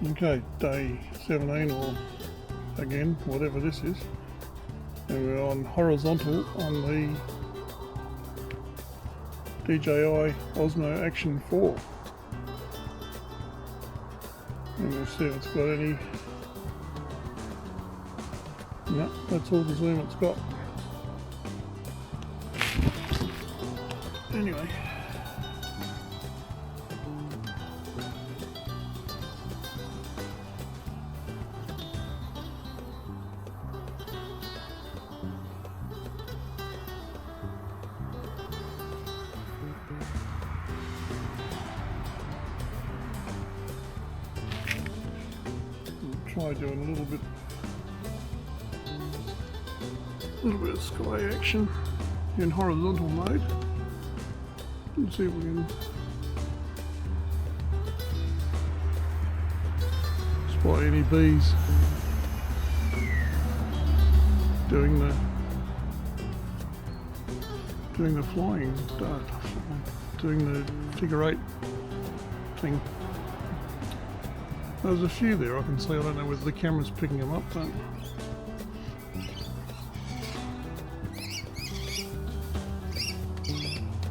Okay, day 17 or again, whatever this is. And we're on horizontal on the DJI Osmo Action 4. And we'll see if it's got any. No, that's all the zoom it's got. Anyway. Try doing a little bit of sky action in horizontal mode and see if we can spot any bees doing the flying, doing the figure eight thing. There's a few there I can see. I don't know whether the camera's picking them up, but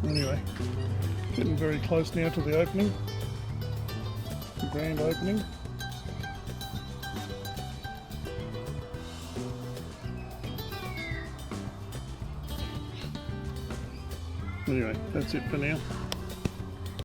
anyway, getting very close now to the opening, the grand opening. Anyway, that's it for now.